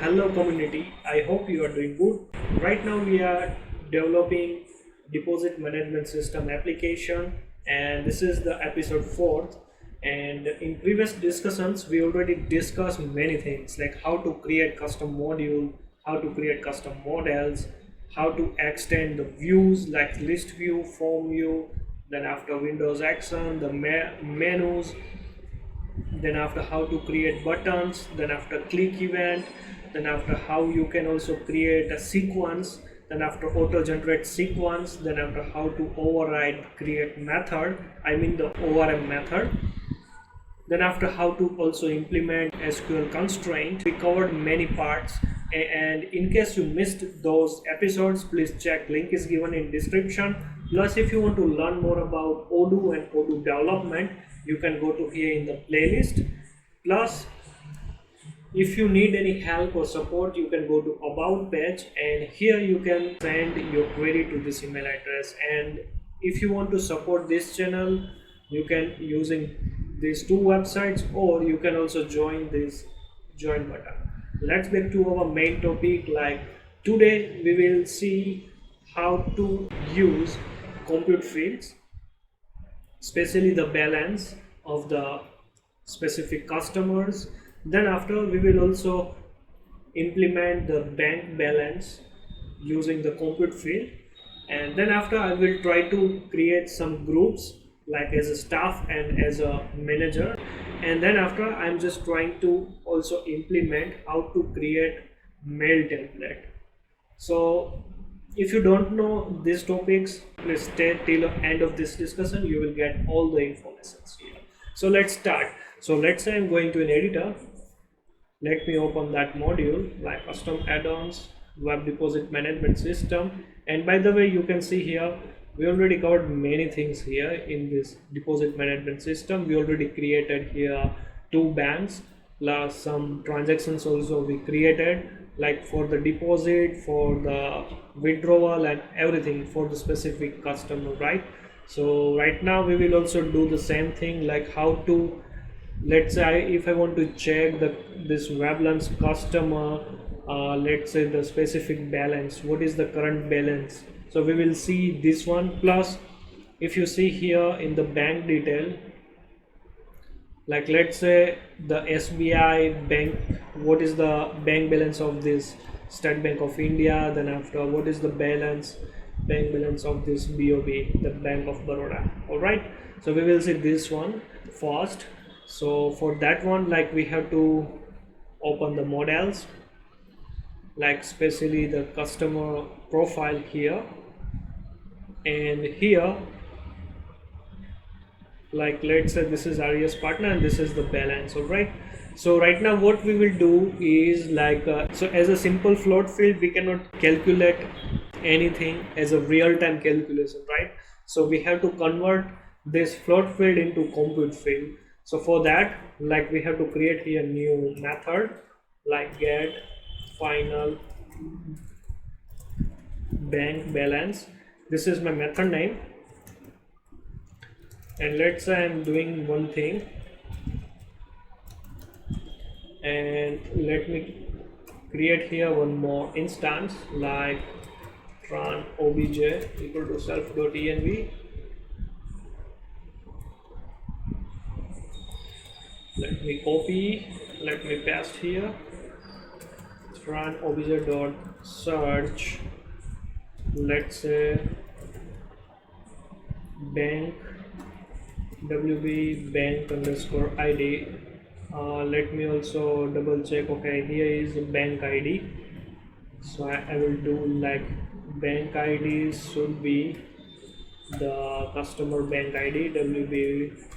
Hello community, I hope you are doing good. Right now we are developing deposit management system application, and this is the episode 4th. And in previous discussions we already discussed many things like how to create custom module, how to create custom models, how to extend the views like list view, form view, then after Windows action, the menus, then after how to create buttons, then after click event, then after how you can also create a sequence, then after auto generate sequence, then after how to override create method, I mean the ORM method, then after how to also implement SQL constraint. We covered many parts, and in case you missed those episodes, please check, link is given in description. Plus if you want to learn more about Odoo and Odoo development, you can go to here in the playlist. Plus if you need any help or support, you can go to about page, and here you can send your query to this email address. And if you want to support this channel, you can using these two websites, or you can also join this join button. Let's back to our main topic. Like today we will see how to use compute fields, especially the balance of the specific customers. Then after we will also implement the bank balance using the compute field, and then after I will try to create some groups like as a staff and as a manager, and then after I'm just trying to also implement how to create mail template. So if you don't know these topics, please stay till the end of this discussion, you will get all the information here. So let's start. So let's say I'm going to an editor. Let me open that module like custom add-ons, web deposit management system. And by the way, you can see here we already covered many things here in this deposit management system. We already created here 2 banks plus some transactions also we created, like for the deposit, for the withdrawal, and everything for the specific customer, right? So right now we will also do the same thing, like how to, let's say if I want to check this WebLearns customer, let's say the specific balance, what is the current balance. So we will see this one. Plus if you see here in the bank detail, like let's say the SBI bank, what is the bank balance of this State Bank of India, then after what is the bank balance of this BOB, the Bank of Baroda. All right, so we will see this one first. So for that one, like we have to open the models, like especially the customer profile here, and here like let's say this is RES partner and this is the balance. All right, so right now what we will do is like so as a simple float field we cannot calculate anything as a real-time calculation, right? So we have to convert this float field into compute field. So for that, like we have to create here a new method like get final bank balance. This is my method name, and let's say I'm doing one thing, and let me create here one more instance like tran obj equal to self.env. Let me copy, let me paste here tran obj dot search, let's say bank wb bank underscore id. Let me also double check. Okay, here is bank id, so I will do like bank id should be the customer bank id wb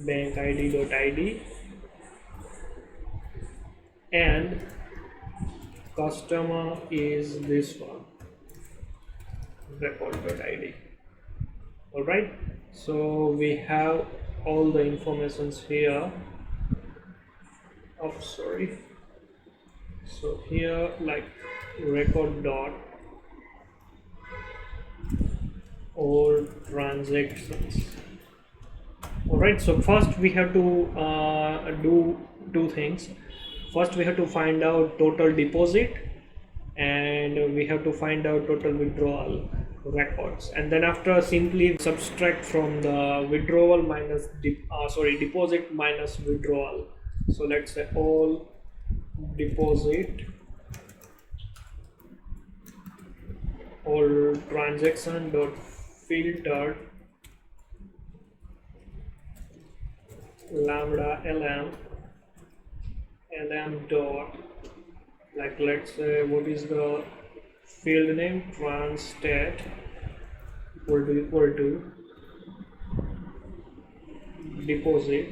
bank id.id, and customer is this one record.id. all right, so we have all the informations here. So here like record dot all transactions. Alright, so first we have to do two things. first we have to find out total deposit, and we have to find out total withdrawal records, and then after simply subtract from the withdrawal minus deposit minus withdrawal. So let's say all deposit, all transaction dot filtered lambda lm dot, like let's say what is the field name, transstat equal to deposit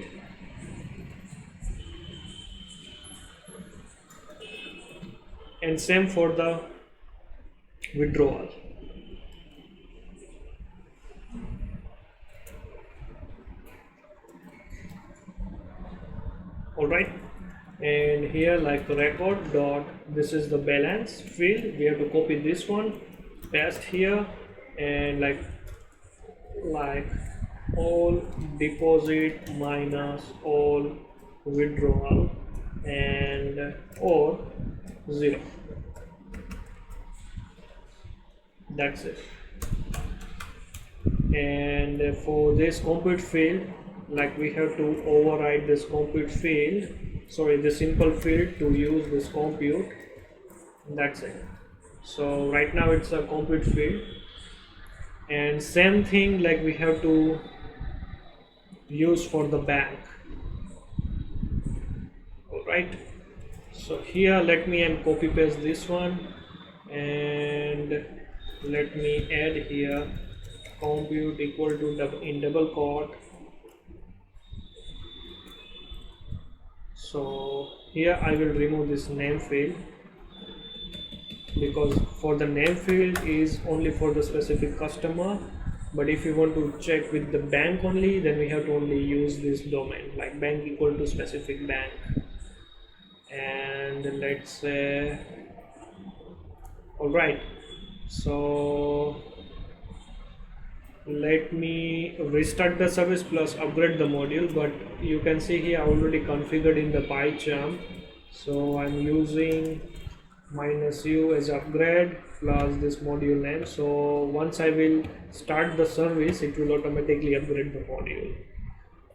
and same for the withdrawal. Alright, and here like record dot, this is the balance field, we have to copy this one, paste here, and like all deposit minus all withdrawal and or 0. That's it. And for this compute field, like we have to override this compute field, the simple field to use this compute. That's it. So right now it's a compute field, and same thing like we have to use for the bank. Alright, so here let me copy paste this one, and let me add here compute equal to in double quote. So here I will remove this name field, because for the name field is only for the specific customer, but if you want to check with the bank only, then we have to only use this domain, like bank equal to specific bank. And let's say, alright, so let me restart the service plus upgrade the module, but you can see here I already configured in the PyCharm, so I'm using -u as upgrade plus this module name. So once I will start the service, it will automatically upgrade the module.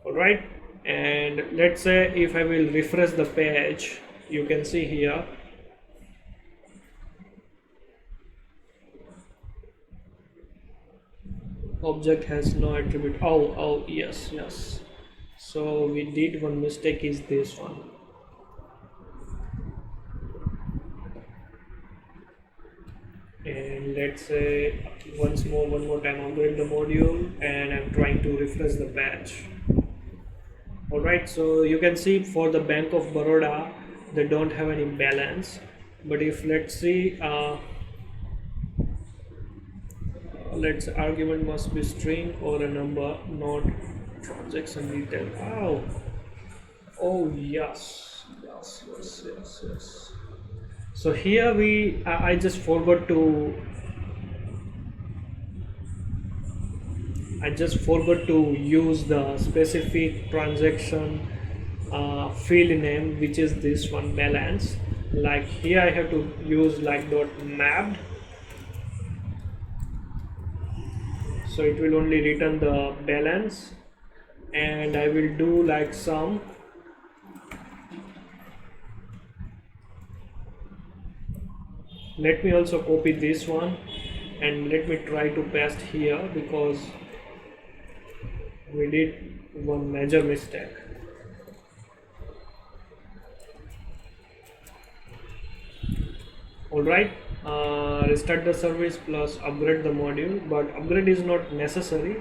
Alright, and let's say if I will refresh the page, you can see here object has no attribute. Oh yes, so we did one mistake, is this one. And let's say one more time upgrade the module, and I'm trying to refresh the page. Alright, so you can see for the Bank of Baroda they don't have any balance, but if let's see let's say argument must be string or a number, not transaction detail. Oh yes. So here I just forgot to use the specific transaction field name, which is this one, balance. Like here I have to use like .mapped, so it will only return the balance, and I will do like sum. Let me also copy this one and let me try to paste here, because we did one major mistake. Alright, restart the service plus upgrade the module, but upgrade is not necessary,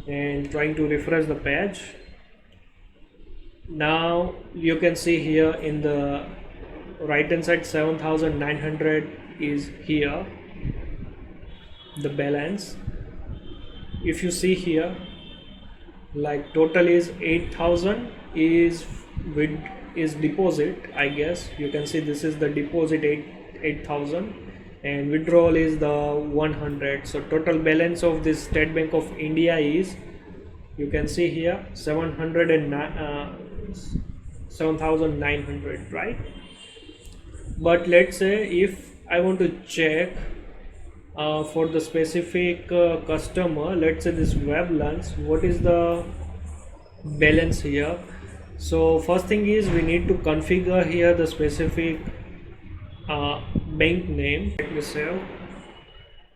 and trying to refresh the page. Now you can see here in the right hand side 7,900 is here, the balance. If you see here, like total is 8,000 is deposit, I guess. You can see this is the deposit 8,000, and withdrawal is the 100. So total balance of this State Bank of India is, you can see here, 709 7,900, right? But let's say if I want to check for the specific customer, let's say this WebLearns, what is the balance here? So first thing is we need to configure here the specific bank name. Let me save.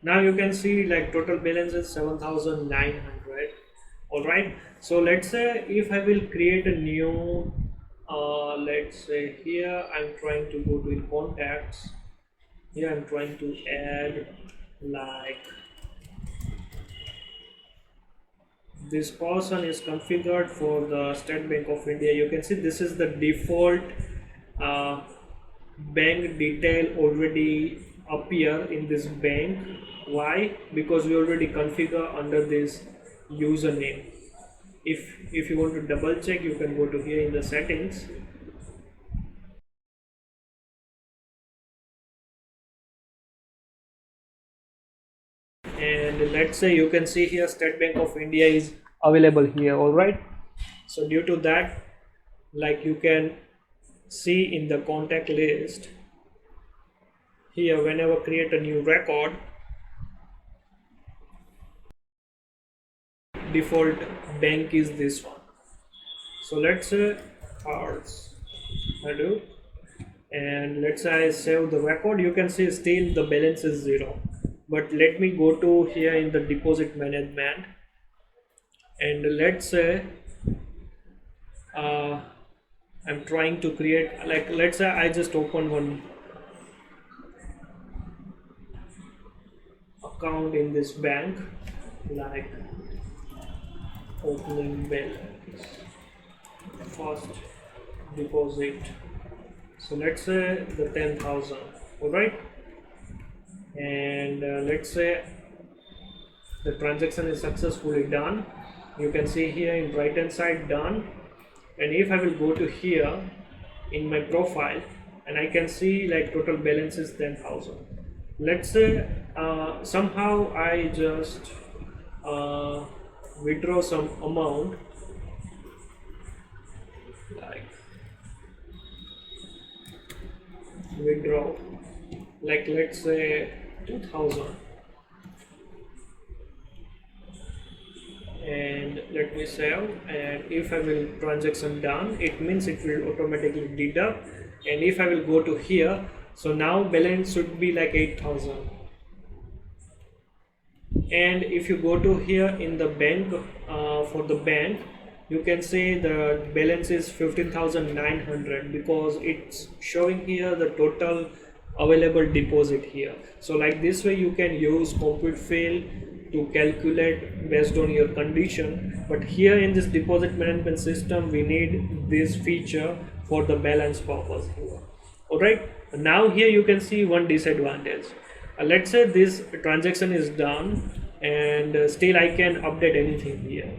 Now you can see like total balance is 7,900. All right, so let's say if I will create a new let's say here I'm trying to go to in contacts. Here I'm trying to add like this person is configured for the State Bank of India. You can see this is the default uh, bank detail already appear in this bank. Why? Because we already configure under this username. If you want to double check, you can go to here in the settings. And let's say you can see here State Bank of India is available here. All right, so due to that, like you can see in the contact list here, whenever create a new record, default bank is this one. So let's say Odoo, and let's say I save the record. You can see still the balance is 0. But let me go to here in the deposit management, and let's say I'm trying to create, like let's say I just open one account in this bank, like opening balance, first deposit, so let's say the 10,000. all right, and let's say the transaction is successfully done. You can see here in right hand side done. And if I will go to here in my profile, and I can see like total balance is 10,000. Let's say somehow I just withdraw some amount, like withdraw, like let's say 2,000, and let me save. And if I will transaction done, it means it will automatically deduct. And if I will go to here, so now balance should be like 8,000. And if you go to here in the bank, for the bank, you can see the balance is 15,900 because it's showing here the total available deposit here. So like this way you can use compute field to calculate based on your condition. But here in this deposit management system, we need this feature for the balance purpose here. All right, now here you can see one disadvantage. Let's say this transaction is done, and still I can update anything here,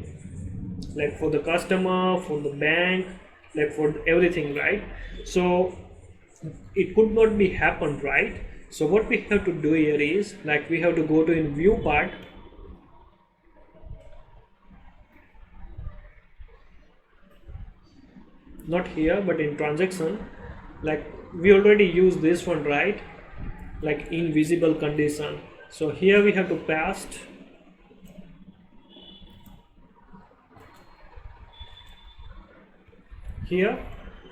like for the customer, for the bank, like for everything, right? So it could not be happened, right? So what we have to do here is, like, we have to go to in view part, not here but in transaction. Like we already use this one, right? Like invisible condition. So here we have to pass here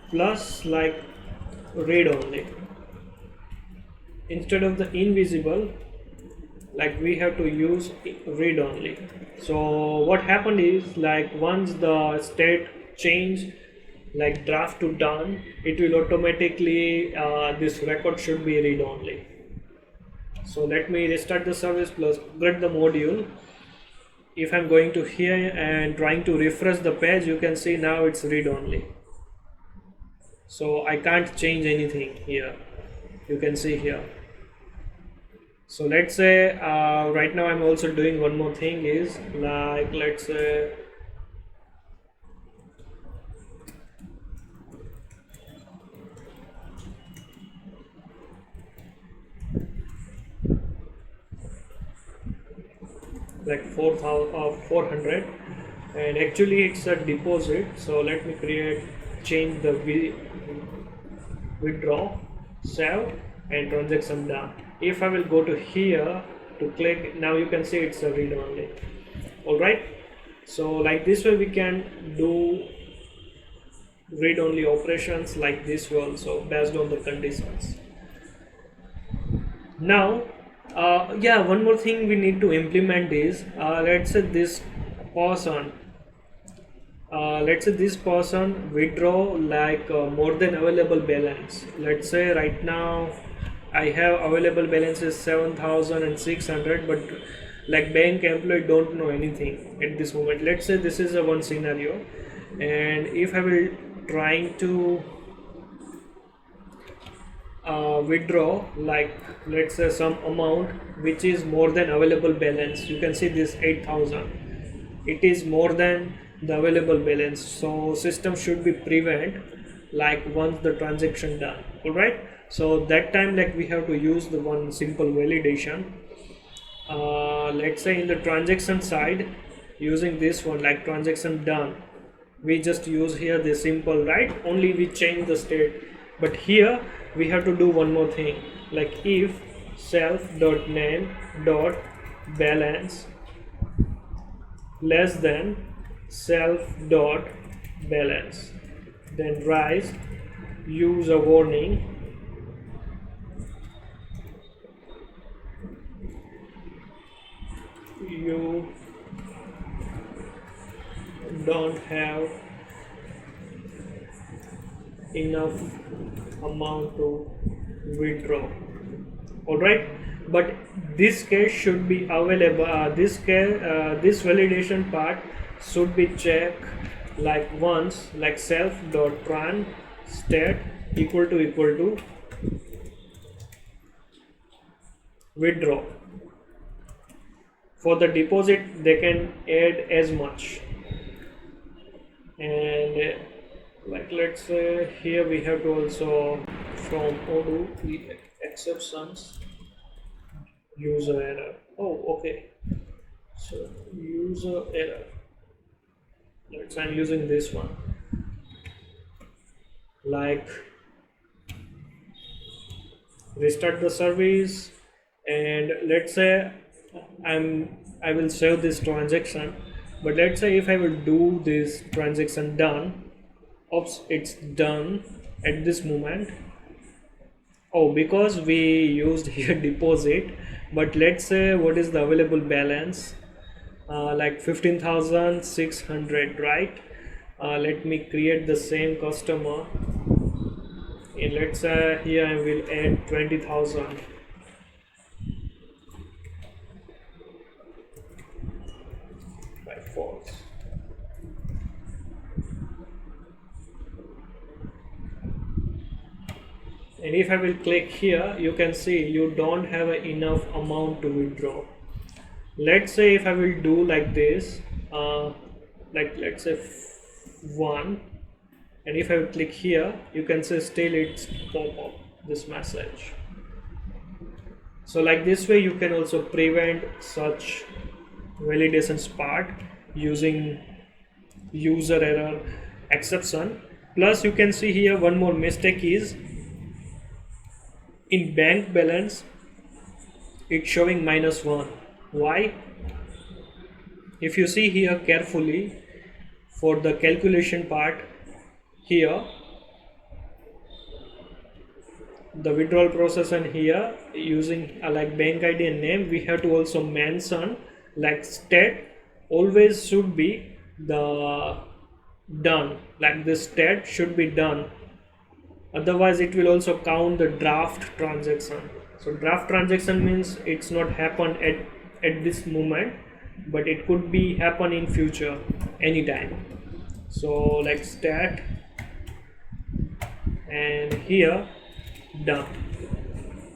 plus like read only instead of the invisible, like we have to use read only. So what happened is, like once the state change like draft to done, it will automatically this record should be read only. So let me restart the service plus upgrade the module. If I'm going to here and trying to refresh the page, you can see now it's read only. So I can't change anything here, you can see here. So let's say right now I'm also doing one more thing is, like let's say like 400, and actually it's a deposit. So let me create change the withdraw, save, and transaction done. If I will go to here to click, now you can see it's a read only. Alright, so like this way we can do read only operations like this one, so based on the conditions. Now yeah, one more thing we need to implement is let's say this person withdraw like more than available balance. Let's say right now I have available balance is 7,600, but like bank employee don't know anything at this moment. Let's say this is a one scenario, and if I will trying to withdraw like let's say some amount which is more than available balance, you can see this 8,000, it is more than the available balance, so system should be prevent like once the transaction done. All right, so that time like we have to use the one simple validation. Let's say in the transaction side, using this one like transaction done, we just use here the simple, right, only we change the state. But here we have to do one more thing, like if self.name.balance less than self.balance, then rise use a warning you don't have enough amount to withdraw. All right, but this case should be available. This validation part should be checked like once, like self.tran state equal to withdraw. For the deposit they can add as much, and like let's say here we have to also from Odoo the exceptions user error. Oh, okay, so user error, let's say I'm using this one, like restart the service, and let's say I will save this transaction, but let's say if I will do this transaction done, oops, it's done at this moment. Oh, because we used here deposit, but let's say what is the available balance, like 15,600, right? Let me create the same customer, and let's say here I will add 20,000. by false. And if I will click here, you can see you don't have enough amount to withdraw. Let's say if I will do like this, like let's say 1, and if I will click here, you can see still it's pop up this message. So like this way you can also prevent such validations part using user error exception. Plus you can see here one more mistake is in bank balance it's showing -1. Why? If you see here carefully for the calculation part, here the withdrawal process, and here using like bank ID and name, we have to also mention like state always should be the done, like this state should be done, otherwise it will also count the draft transaction. So draft transaction means it's not happened at this moment, but it could be happen in future anytime. So like stat and here done,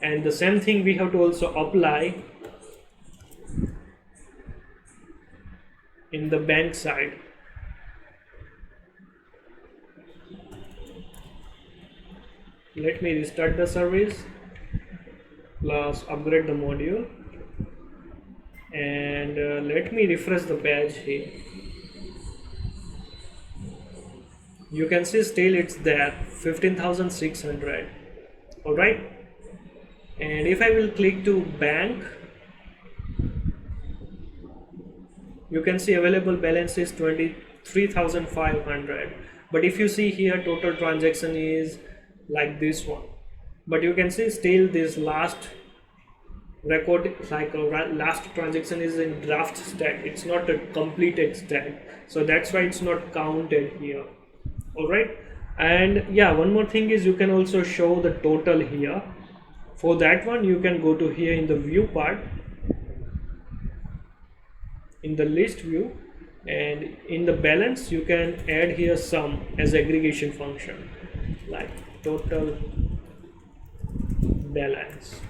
and the same thing we have to also apply in the bank side. Let me restart the service plus upgrade the module, and let me refresh the page here. you can see still it's there 15,600. all right, and if I will click to bank, you can see available balance is 23,500. but if you see here, total transaction is like this one, but you can see still this last record cycle, last transaction is in draft state, it's not a completed state, so that's why it's not counted here. all right, and yeah, one more thing is you can also show the total here. For that one, you can go to here in the view part, in the list view, and in the balance you can add here sum as aggregation function, like total balance.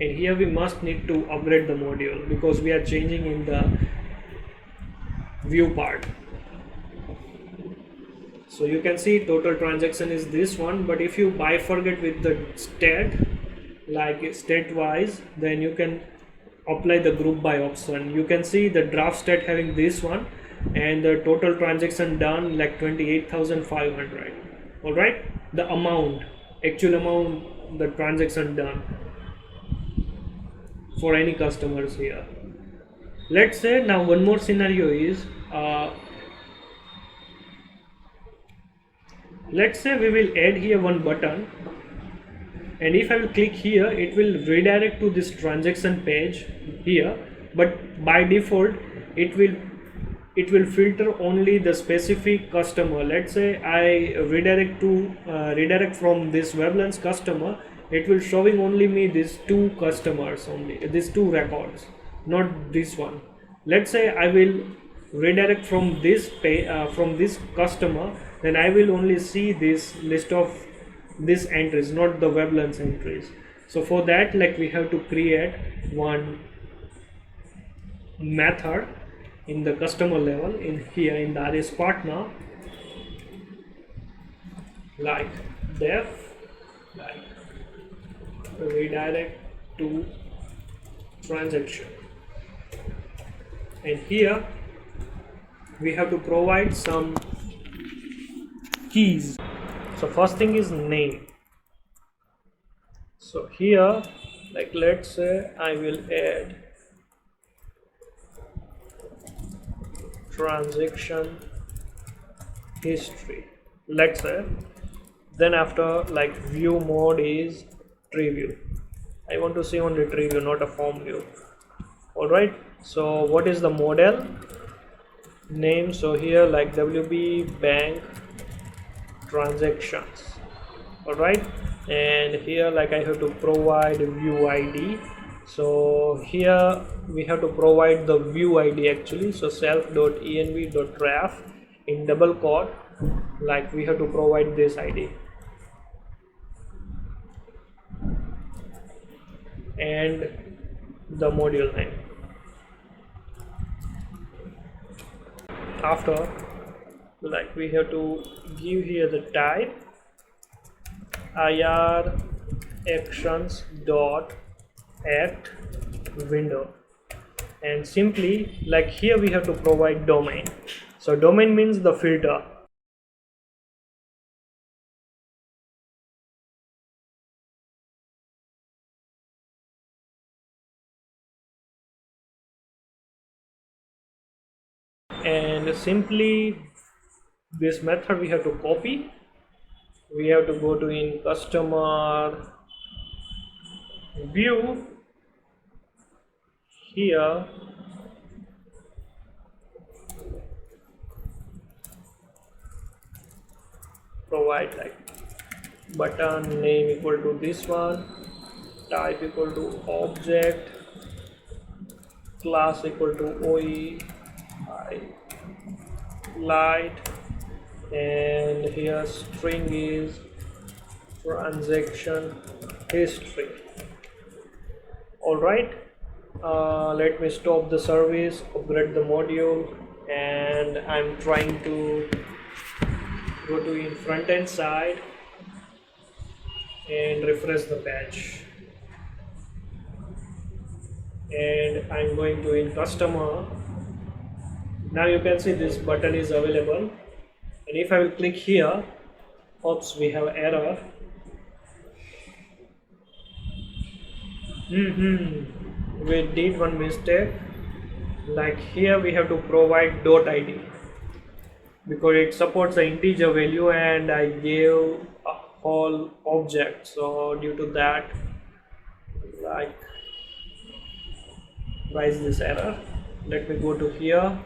And here we must need to upgrade the module because we are changing in the view part. So you can see total transaction is this one, but if you bifurcate with the state, like state wise, then you can apply the group by option. You can see the draft state having this one, and the total transaction done like 28,500. all right, the amount, actual amount, the transaction done for any customers here. Let's say now one more scenario is let's say we will add here one button, and if I will click here, it will redirect to this transaction page here, but by default it will filter only the specific customer. Let's say I redirect from this WebLearns customer, it will showing only me these two customers, only these two records, not this one. Let's say I will redirect from this from this customer, then I will only see this list of these entries, not the WebLearns entries. So for that, like, we have to create one method in the customer level in here in the RS partner, like def, like redirect to transaction, and here we have to provide some keys. So first thing is name. So here, like, let's say I will add transaction history, let's say. Then after, like, view mode is tree view. I want to see only tree view, not a form view. all right, so what is the model name? So here, like, WB bank transactions. all right, and here, like, I have to provide view ID. So here we have to provide the view ID actually. So self.env.ref in double quote, like, we have to provide this ID, and the module name. After, like, we have to give here the type ir actions dot act window, and simply, like, here we have to provide domain. So domain means the filter. And simply this method we have to copy. We have to go to in customer view, here provide, like, button name equal to this one, type equal to object, class equal to OE light, and here string is transaction history. all right, let me stop the service, upgrade the module, and I'm trying to go to in front end side and refresh the page, and I'm going to in customer. Now you can see this button is available, And if I will click here, oops, we have error. We did one mistake. Like here we have to provide .id because it supports the integer value and I gave a whole object. So due to that, like, why is this error? Let me go to here.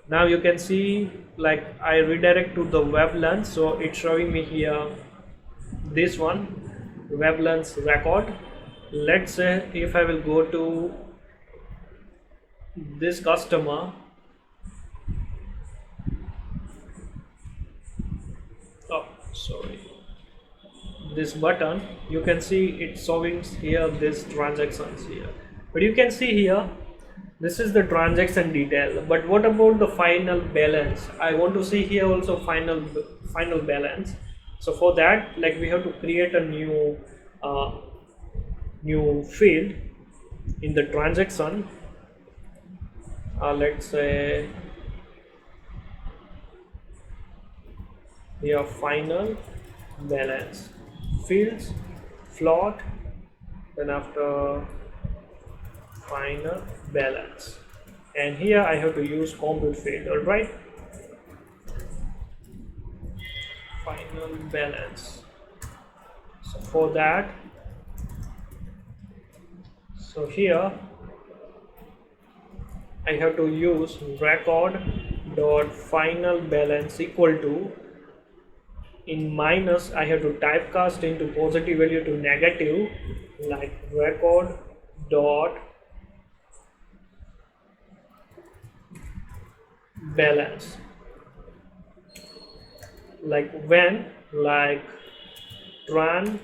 Now you can see, like, I redirect to the WebLearns, so it's showing me here this one, WebLearns record. Let's say if I will go to this customer, oh sorry, this button, you can see it's showing here this transactions here, but you can see here this is the transaction detail. But what about the final balance? I want to see here also final balance. So for that, like, we have to create a new field in the transaction. Let's say here final balance, fields, float, then after final balance, and here I have to use compute field. All right, final balance. So for that, so here I have to use record dot final balance equal to, in minus I have to typecast into positive value to negative, like record dot balance, like when, like tran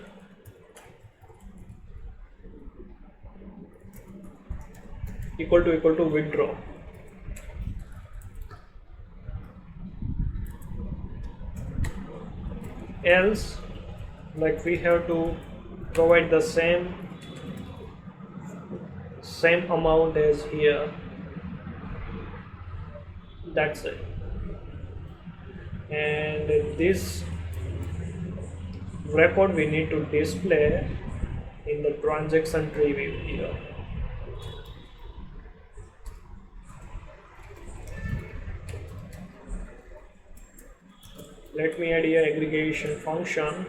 equal to withdraw. Else, like, we have to provide the same amount as here. That's it. And this record we need to display in the transaction tree view here. Let me add here aggregation function,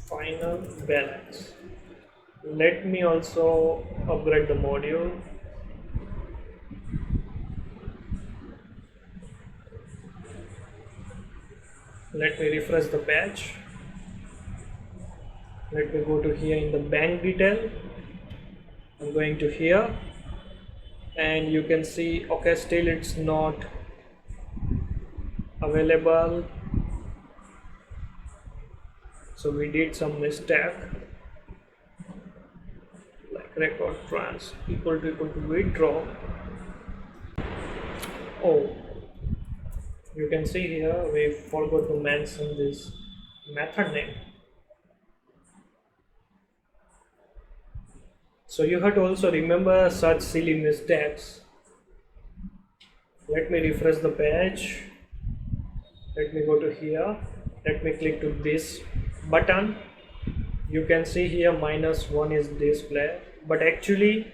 final balance. Let me also upgrade the module. Let me refresh the page. Let me go to here in the bank detail. I'm going to here, and you can see, okay, still it's not available, so we did some mistake, like record trans equal to withdraw. Oh, you can see here we forgot to mention this method name. So you have to also remember such silly mistakes. Let me refresh the page. Let me go to here. Let me click to this button. You can see here -1 is display, but actually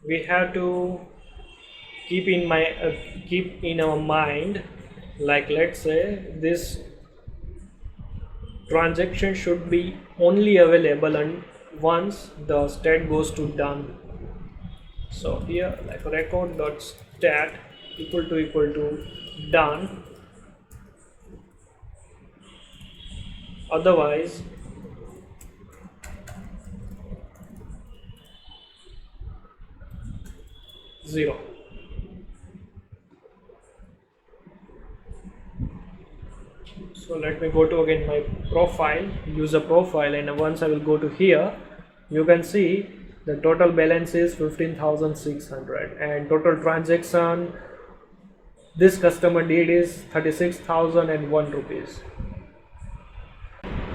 we have to keep in our mind, like, let's say this transaction should be only available and once the state goes to done. So here, like, record.stat equal to done, otherwise zero. So let me go to again my profile, user profile, and once I will go to here, you can see the total balance is 15,600 and total transaction this customer did is 36,001 rupees.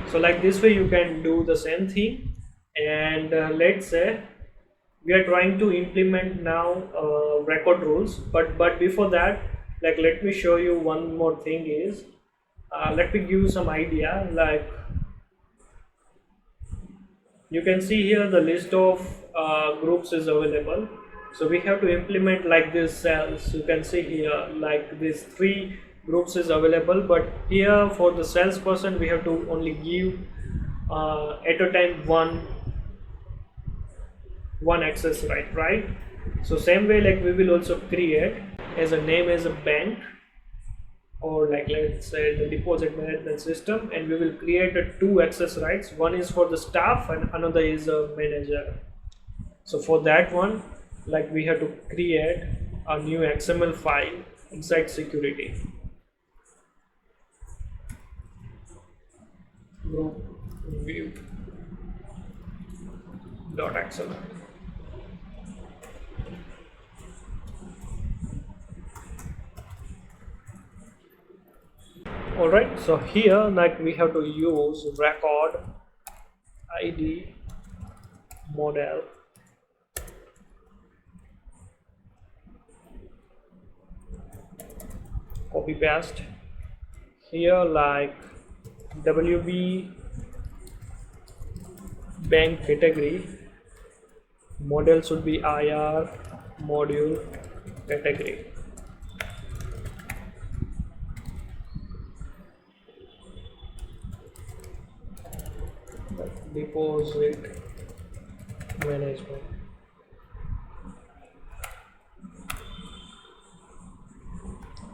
So like this way you can do the same thing. And let's say we are trying to implement now record rules, but before that, like, let me show you one more thing is, let me give you some idea. Like, you can see here the list of groups is available, so we have to implement like this cells. You can see here like these three groups is available, but here for the salesperson we have to only give at a time one access right. So same way, like, we will also create as a name as a bank, or like, let's say, the deposit management system, and we will create a two access rights. One is for the staff and another is a manager. So for that one, like, we have to create a new XML file inside security group view .xml. Alright, so here, like, we have to use record ID model copy paste here, like WB bank category model should be IR module category. Deposit management.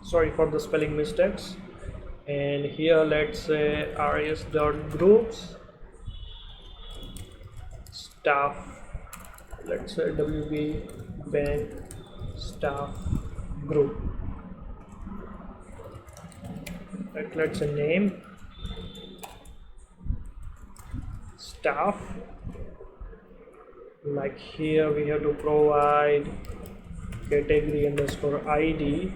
Sorry for the spelling mistakes. And here, let's say rs.groups staff, let's say WB bank staff group. Let's say name staff. Like, here we have to provide category underscore ID,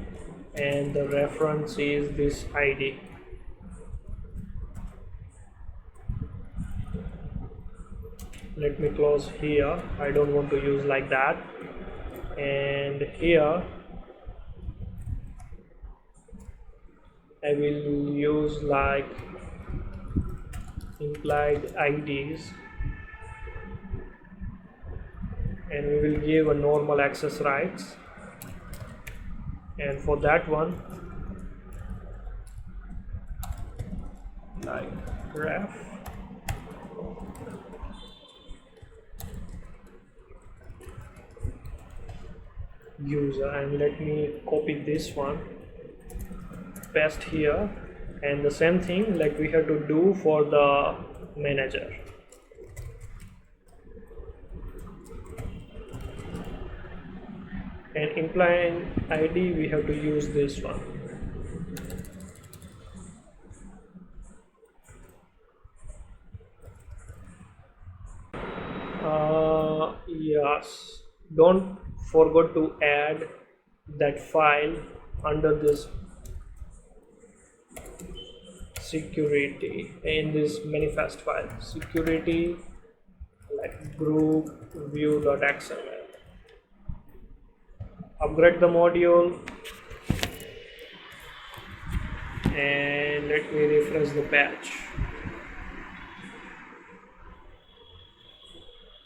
and the reference is this ID. Let me close here, I don't want to use like that. And here I will use like implied IDs, and we will give a normal access rights. And for that one, like ref user, and let me copy this one, paste here, and the same thing like we have to do for the manager. And implying ID, we have to use this one. Yes, don't forget to add that file under this security, in this manifest file, security, like group view.xml. Upgrade the module, and let me refresh the patch.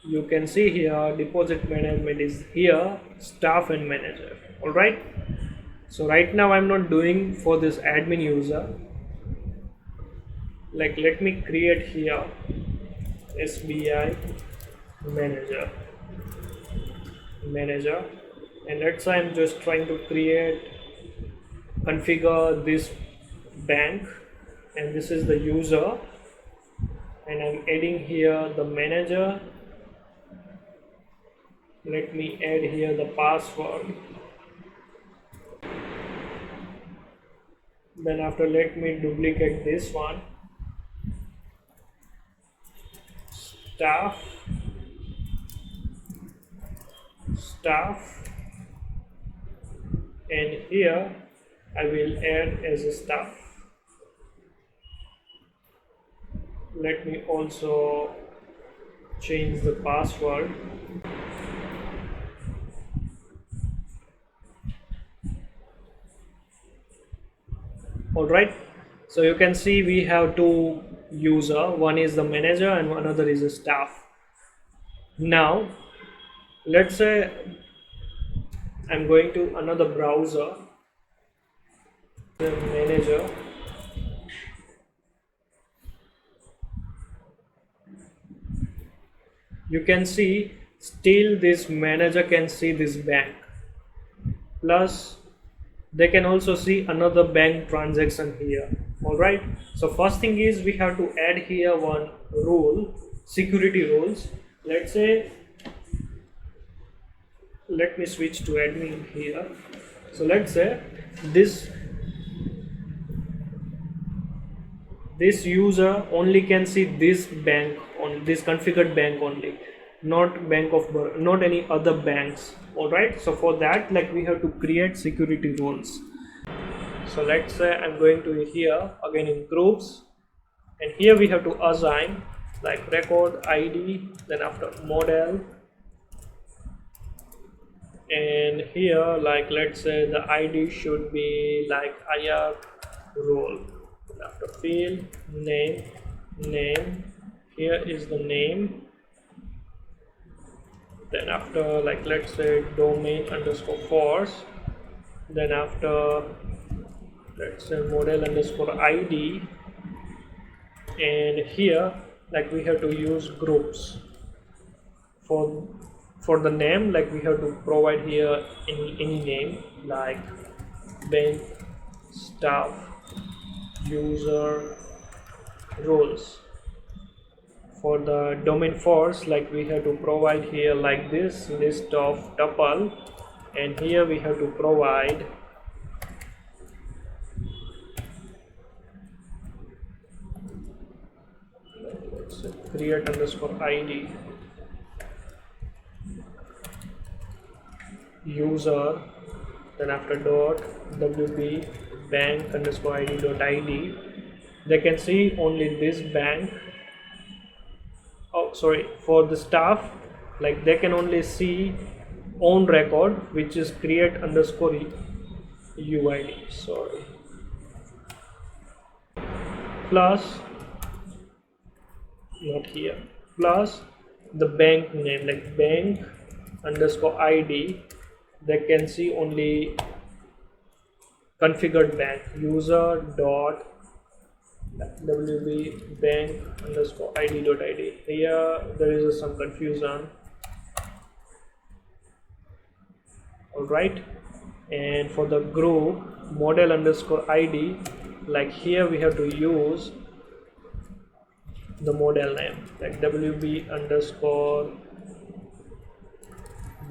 You can see here deposit management is here, staff and manager. Alright, so right now I'm not doing for this admin user. Like, let me create here SBI manager, and let's say I'm just trying to configure this bank, and this is the user, and I'm adding here the manager. Let me add here the password. Then after, let me duplicate this one, staff, and here I will add as a staff. Let me also change the password. All right, so you can see we have two user, one is the manager and another is the staff. Now let's say I'm going to another browser, the manager. You can see still this manager can see this bank, plus they can also see another bank transaction here. All right, so first thing is we have to add here one rule, security rules. Let's say, let me switch to admin here. So let's say this user only can see this bank on this configured bank only, not bank of not any other banks. All right, so for that, like, we have to create security rules. So let's say I'm going to here again in groups, and here we have to assign like record ID, then after model, and here like let's say the ID should be like IR role. After field name, here is the name, then after like let's say domain underscore force, then after let's say model underscore ID, and here like we have to use groups. For the name, like we have to provide here any name like bank, staff, user, roles. For the domain force, like we have to provide here like this list of tuple, and here we have to provide let's say create underscore ID, user, then after dot wb bank underscore id dot id. They can see only this bank. Oh sorry, for the staff, like they can only see own record, which is create underscore uid, sorry, plus not here, plus the bank name, like bank underscore id. They can see only configured bank, user dot wb bank underscore id dot id. Here there is some confusion. All right, and for the group model underscore id, like here we have to use the model name, like wb underscore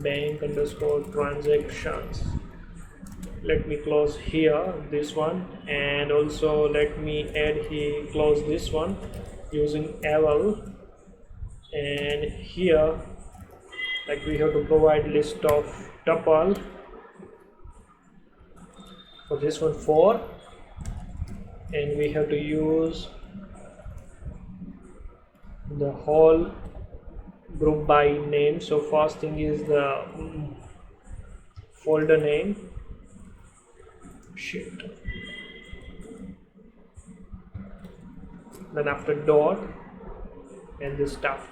bank underscore transactions. Let me close here this one, and also let me add here, close this one using eval, and here like we have to provide list of tuple for this one 4, and we have to use the whole group by name. So first thing is the folder name, then after dot and this stuff,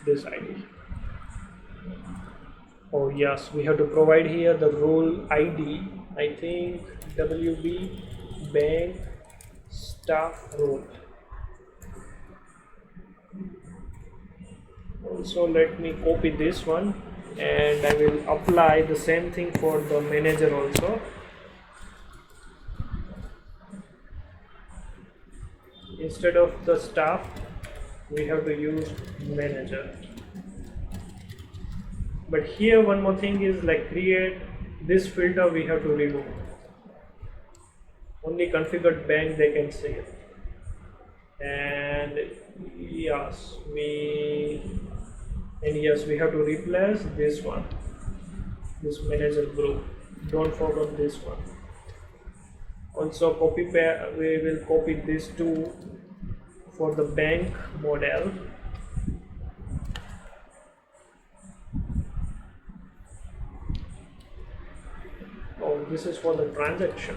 this ID. Oh yes, we have to provide here the role ID, I think wb bank staff role. Also let me copy this one, and I will apply the same thing for the manager also. Instead of the staff, we have to use manager. But here one more thing is like create this filter, we have to remove. Only configured bank they can see it. And yes, we have to replace this one, this manager group. Don't forget this one. Also copy pair, we will copy this too for the bank model. Oh, this is for the transaction.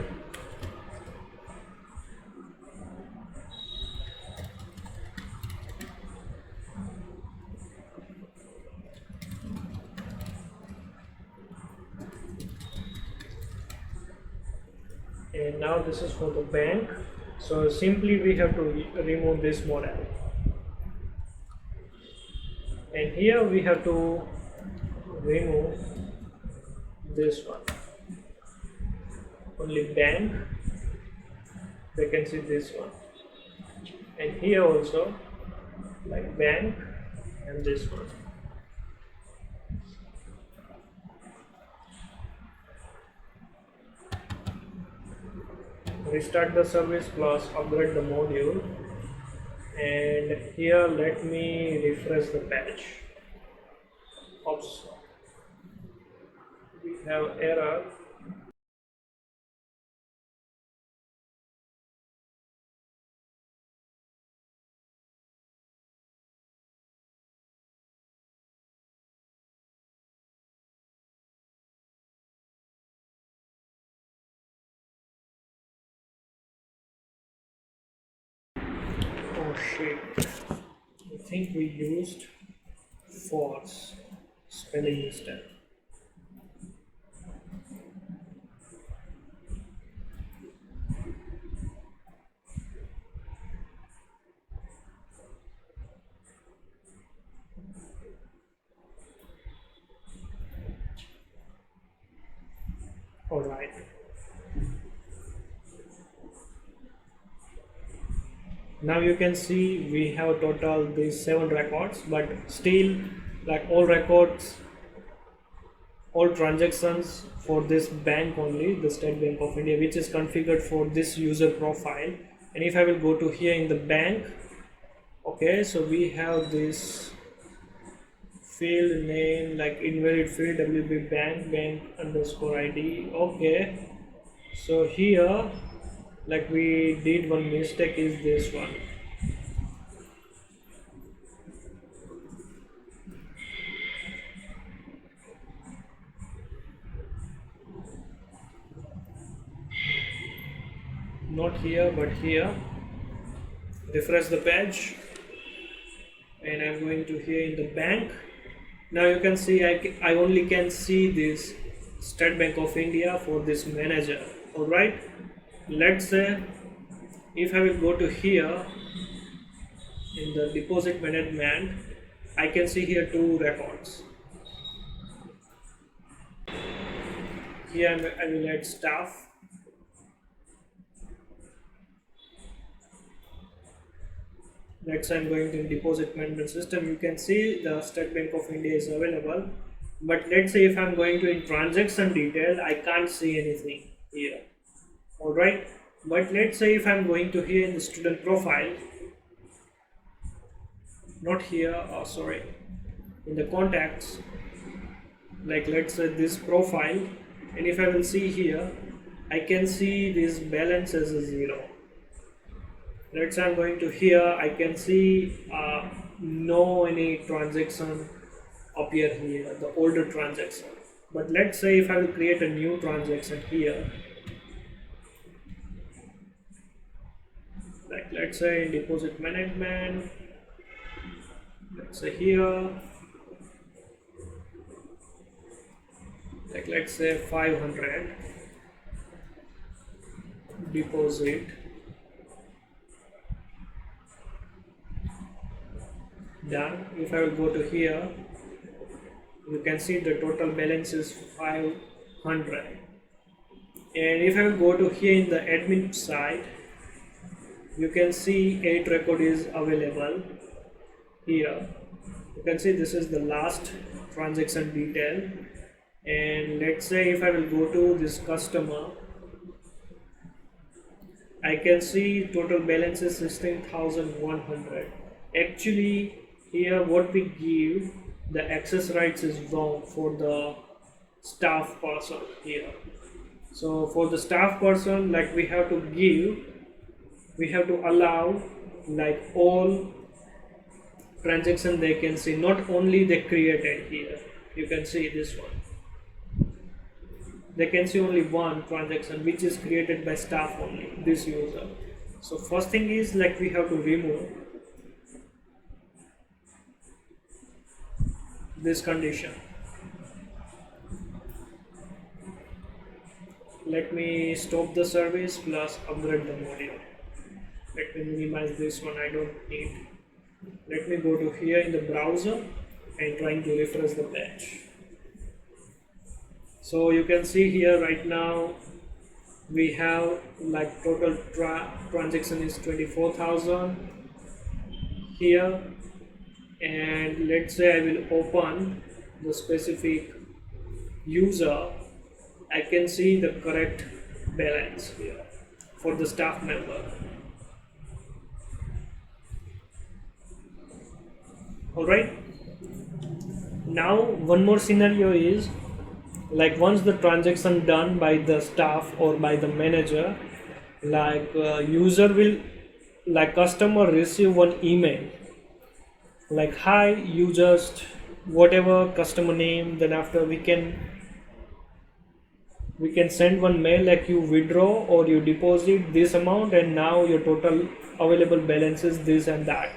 and now this is for the bank. So simply we have to remove this model, and here we have to remove this one, only bank. They can see this one, and here also like bank and this one. Restart the service plus upgrade the module, and here let me refresh the page. Oops, we have error. Oh shit, I think we used false spelling mistake. Alright. Now you can see we have total these 7 records, but still like all records, all transactions for this bank only, the State Bank of India, which is configured for this user profile. And if I will go to here in the bank, okay, so we have this field name like invalid field WB bank underscore ID. Okay, so here like we did one mistake is this one. Not here but here. Refresh the page, and I'm going to here in the bank. Now you can see I only can see this State Bank of India for this manager. Alright, let's say if I will go to here in the deposit management, I can see here 2 records. Here I will add staff. Let's say I'm going to deposit management system. You can see the State Bank of India is available, but let's say if I'm going to in transaction detail, I can't see anything here. Alright, but let's say if I'm going to here in the student profile, not here, sorry, in the contacts, like let's say this profile, and if I will see here, I can see this balance as a 0. Let's say I'm going to here, I can see no any transaction appear here, the older transaction. But let's say if I will create a new transaction here, like let's say in deposit management, let's say here, like let's say 500 deposit done. If I will go to here, you can see the total balance is 500. And if I will go to here in the admin side, you can see 8 record is available here. You can see this is the last transaction detail. And let's say if I will go to this customer, I can see total balance is 16,100. Actually here what we give, the access rights is wrong for the staff person here. So for the staff person, like we have to allow like all transaction they can see, not only they created here. You can see this one. They can see only one transaction which is created by staff only, this user. So first thing is like we have to remove this condition. let me stop the service plus upgrade the module. Let me minimize this one, I don't need. Let me go to here in the browser and trying to refresh the page. So you can see here right now we have like total transaction is 24,000 here, and let's say I will open the specific user. I can see the correct balance here for the staff member. Alright, now one more scenario is like once the transaction done by the staff or by the manager, like user will, like customer receive one email like, hi, you just whatever customer name, then after we can send one mail like you withdraw or you deposit this amount and now your total available balance is this and that.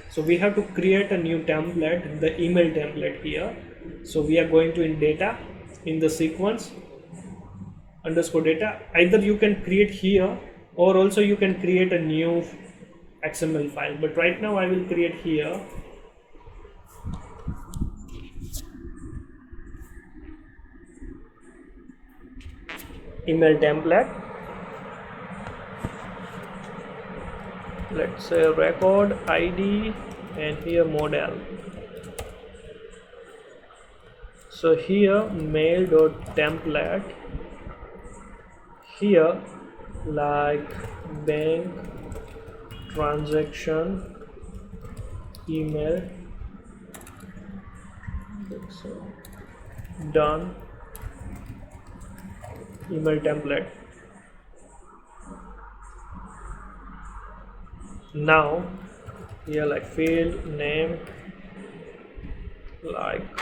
So we have to create a new template, the email template here. So we are going to in data, in the sequence underscore data. Either you can create here or also you can create a new XML file, but right now I will create here email template. Let's say record ID and here model. So here mail.template, here like bank transaction email, so done email template. Now here like field name like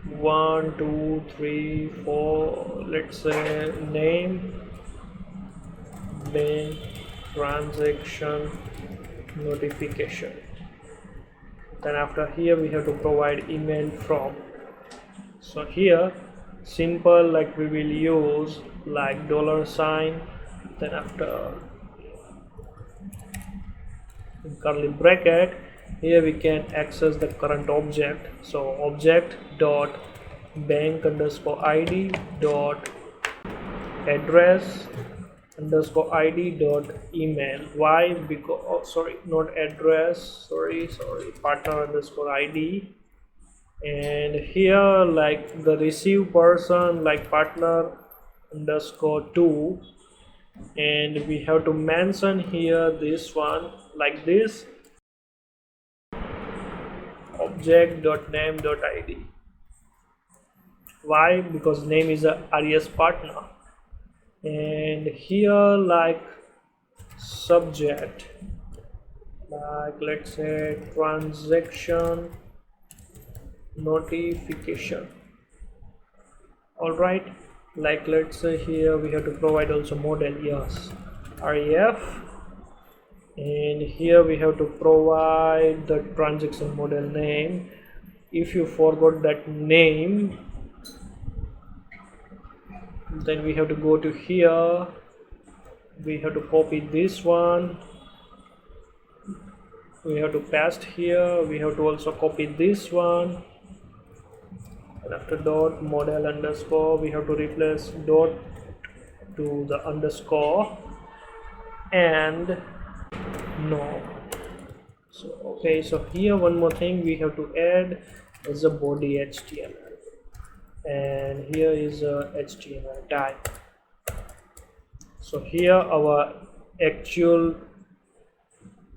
1 2 3 4, let's say name bank transaction notification. Then after here we have to provide email from. So here simple, like we will use like $sign, then after in curly bracket, here we can access the current object. So object dot bank underscore ID dot address underscore ID dot email. Why? Because sorry, not address, sorry, partner underscore ID. And here like the receive person like partner underscore 2, and we have to mention here this one like this object.name.id. Why? Because name is a RES partner. And here like subject like let's say transaction notification. All right, like let's say here we have to provide also model, yes, ref, and here we have to provide the transaction model name. If you forgot that name, then we have to go to here, we have to copy this one, we have to paste here, we have to also copy this one, and after dot model underscore we have to replace dot to the underscore and no. So okay, so here one more thing we have to add is a body HTML, and here is a HTML type. So here our actual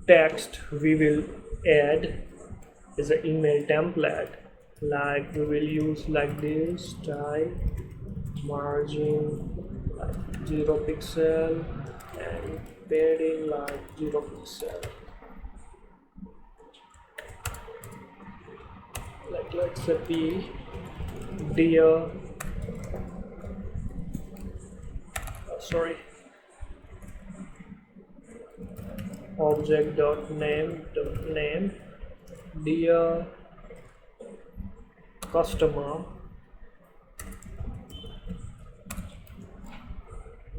text we will add is an email template, like we will use like this type margin like 0 pixel and padding like 0 pixel. Like let's say P dear object.name dear customer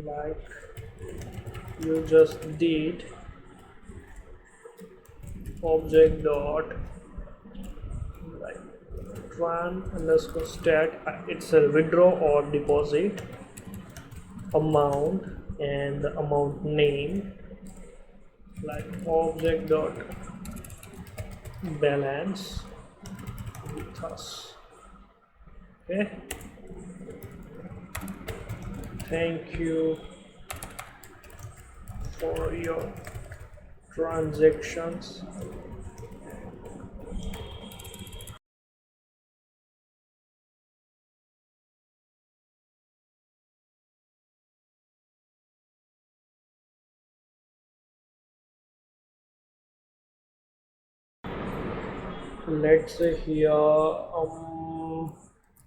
like you just did object dot like tran underscore stat, it's a withdraw or deposit amount and the amount name like object dot balance with us. Okay, thank you for your transactions. Let's say here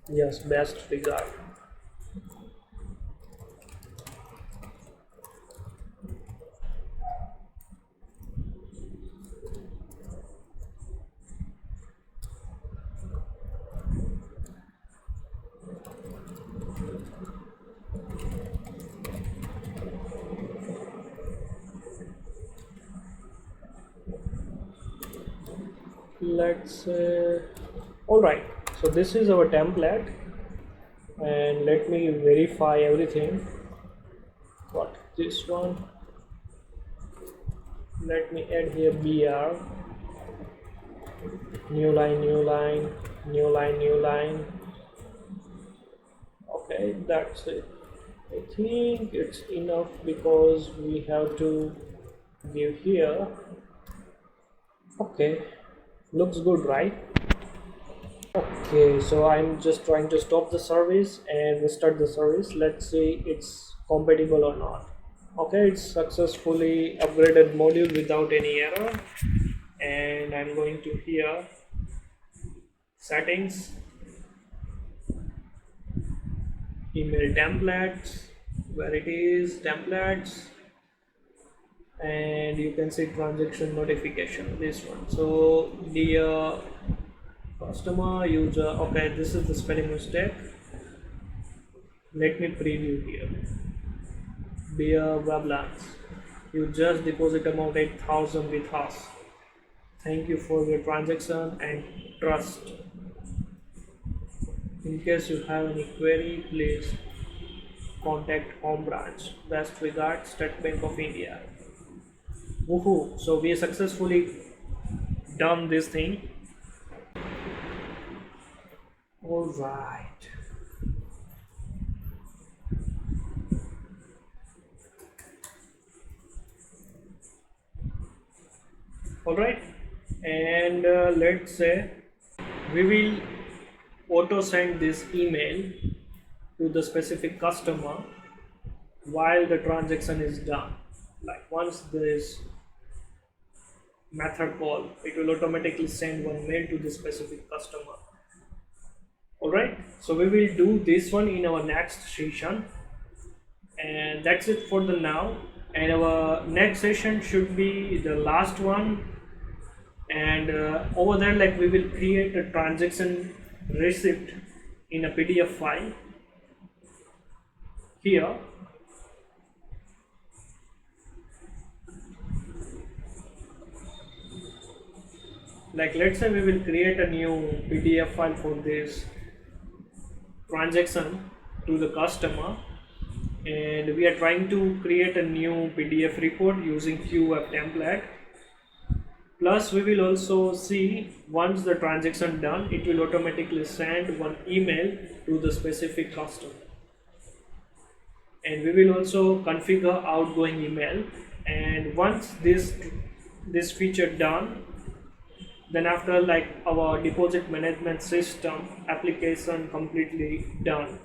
yes, best figure. Let's say all right, so this is our template, and let me verify everything. Got this one. Let me add here br, new line, new line, new line, new line. Okay, that's it. I think it's enough because we have to give here. Okay, looks good, right? Okay, so I'm just trying to stop the service and restart the service. Let's see it's compatible or not. Okay, it's successfully upgraded module without any error, and I'm going to here settings, email templates, where it is templates, and you can see transaction notification, this one. So the customer user, okay, this is the spelling mistake. Let me preview here. Dear WebLearns, you just deposit amount 8,000 with us. Thank you for your transaction and trust. In case you have any query, please contact home branch. Best regards, State Bank of India. Woohoo! So we successfully done this thing. All right. All right, and let's say we will auto send this email to the specific customer while the transaction is done. Like once this method call, it will automatically send one mail to the specific customer. Alright, so we will do this one in our next session, and that's it for the now. And our next session should be the last one, and over there like we will create a transaction receipt in a PDF file here. Like let's say we will create a new PDF file for this transaction to the customer, and we are trying to create a new PDF report using QWeb template. Plus we will also see once the transaction done, it will automatically send one email to the specific customer, and we will also configure outgoing email. And once this feature done, then after like our deposit management system application completely done.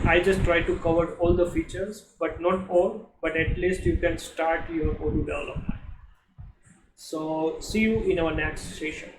I just try to cover all the features, but not all, but at least you can start your Odoo development. So see you in our next session.